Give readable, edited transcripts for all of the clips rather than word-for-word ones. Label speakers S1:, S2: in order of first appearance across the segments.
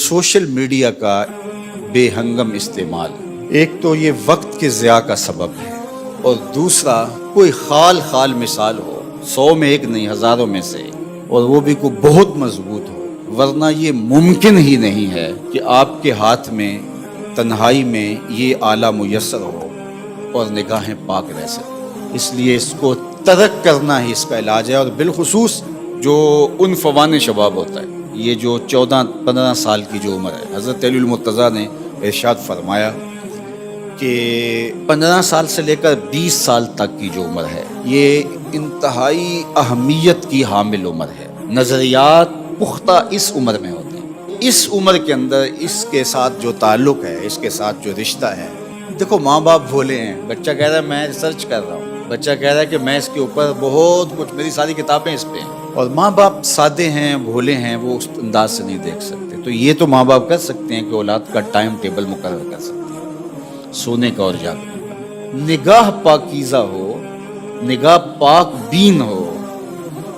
S1: Social media का बेहंगम इस्तेमाल एक तो ये वक्त के ज़िया का सबब है और दूसरा कोई खाल खाल मिसाल हो, 100 में एक नहीं हज़ारों में से, और वो भी कोई बहुत मजबूत हो, वरना ये मुमकिन ही नहीं है कि आपके हाथ में तन्हाई में ये आला मुयस्सर हो और निगाहें पाक रह सकें। इसलिए इसको तर्क करना ही इसका इलाज है। और बिलखुसूस जो उन फवान शबाब होता है, ये जो 14-15 साल की जो उम्र है, हज़रत अली मुर्तज़ा ने इरशाद फरमाया कि 15 साल से लेकर 20 साल तक की जो उम्र है, ये इंतहाई अहमियत की हामिल उम्र है। नज़रियात पुख्ता इस उम्र में होते हैं। इस उम्र के अंदर इसके साथ जो ताल्लुक़ है, इसके साथ जो रिश्ता है, देखो माँ बाप भोले हैं, बच्चा कह रहा है मैं रिसर्च कर रहा हूँ, बच्चा कह रहा है कि मैं इसके ऊपर बहुत कुछ, मेरी सारी किताबें इस पे हैं, और माँ बाप सादे हैं, भोले हैं, वो उस अंदाज से नहीं देख सकते। तो ये तो माँ बाप कर सकते हैं कि औलाद का टाइम टेबल मुकर्रर कर सकते हैं, सोने का और जागने का। निगाह पाकीज़ा हो, निगाह पाक बीन हो,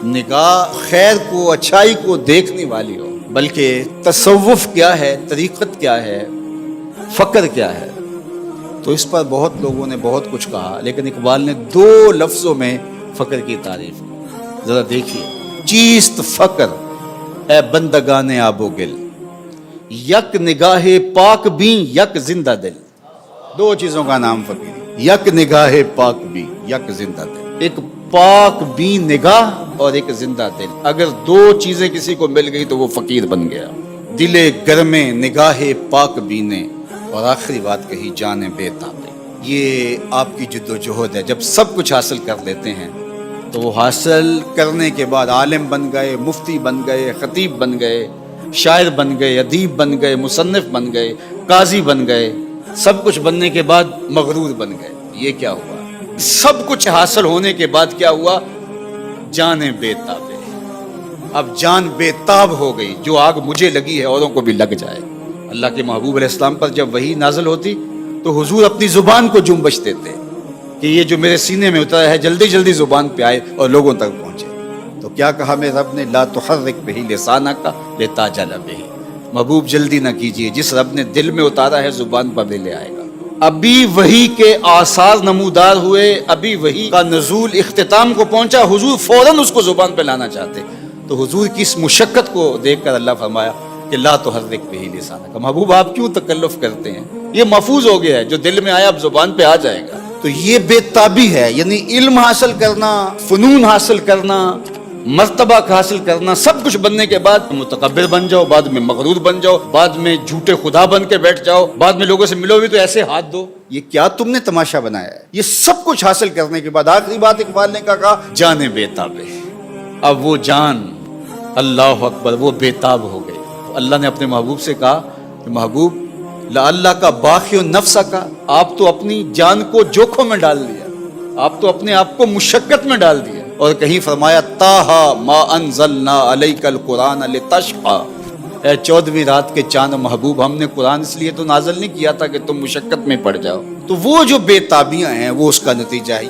S1: निगाह खैर को, अच्छाई को देखने वाली हो। बल्कि तसव्वुफ क्या है, तरीक़त क्या है, फ़क्र क्या है, तो इस पर बहुत लोगों ने बहुत कुछ कहा, लेकिन इकबाल ने 2 लफ्ज़ों में फ़क्र की तारीफ़ की। ज़रा देखिए, चीस्त फ़क्र ए बंदगाने आबो गिल, यक निगाहे पाक भी यक जिंदा दिल। 2 चीज़ों का नाम फ़कीर, यक निगाहे पाक भी यक जिंदा दिल। एक पाक भी निगाह और एक जिंदा दिल। अगर 2 चीज़ें किसी को मिल गई तो वो फ़कीर बन गया। दिले गर्मे निगाहे पाक बीने, और आखिरी बात कही, जाने बेताबे। ये आपकी जिद्दोजहद है। जब सब कुछ हासिल कर लेते हैं तो वो हासिल करने के बाद आलिम बन गए, मुफ्ती बन गए, खतीब बन गए, शायर बन गए, अदीब बन गए, मुसन्निफ बन गए, काजी बन गए। सब कुछ बनने के बाद मगरूर बन गए। ये क्या हुआ? सब कुछ हासिल होने के बाद क्या हुआ? जाने बेताबे। अब जान बेताब हो गई, जो आग मुझे लगी है औरों को भी लग जाए। अल्लाह के महबूब अलैहिस्सलाम पर जब वही नाज़िल होती तो हुजूर अपनी ज़ुबान को जुम्बश देते कि ये जो मेरे सीने में उतरा है जल्दी जल्दी ज़ुबान पे आए और लोगों तक पहुँचे। तो क्या कहा मेरे रब ने? ला तुहर्रिक बिही लिसानका लिताजल बिही। महबूब जल्दी ना कीजिए, जिस रब ने दिल में उतारा है ज़ुबान पर भी ले आएगा। अभी वही के आसार नमूदार हुए, अभी वही का नज़ूल इख्तिताम को पहुँचा, हुजूर फ़ौरन उसको ज़ुबान पर लाना चाहते। तो हुजूर की इस मुशक्क़त को देख कर अल्लाह फरमाया कि ला तुहर्रिक बिही लिसानका। महबूब आप क्यों तकल्लुफ़ करते हैं? ये महफूज हो गया है, जो दिल में आया अब ज़ुबान पे आ जाएगा। तो ये बेताबी है, यानी इल्म हासिल करना, फ़नून हासिल करना, मर्तबा हासिल करना, सब कुछ बनने के बाद मुतकब्बिर बन जाओ, बाद में मगरूर बन जाओ, बाद में झूठे खुदा बन के बैठ जाओ, बाद में लोगों से मिलो भी तो ऐसे हाथ दो। ये क्या तुमने तमाशा बनाया है? ये सब कुछ हासिल करने के बाद आखिरी बात इकबाल ने कहा, जाने बेताबे। अब वो जान, अल्लाह अकबर, वो बेताब हो गई। तो अल्लाह ने अपने महबूब से कहा कि महबूब ला अल्लाह का बाक़ी नफ्सा का, आप तो अपनी जान को जोखों में डाल दिया, आप तो अपने आप को मुशक्कत में डाल दिया। और कहीं फरमाया ताहा मा अंज़लना अलैकल कुरान लितशक़ा। 14वीं रात के चांद महबूब, हमने कुरान इसलिए तो नाज़िल नहीं किया था कि तुम मुशक्कत में पड़ जाओ। तो वो जो बेताबियां हैं वो उसका नतीजा है।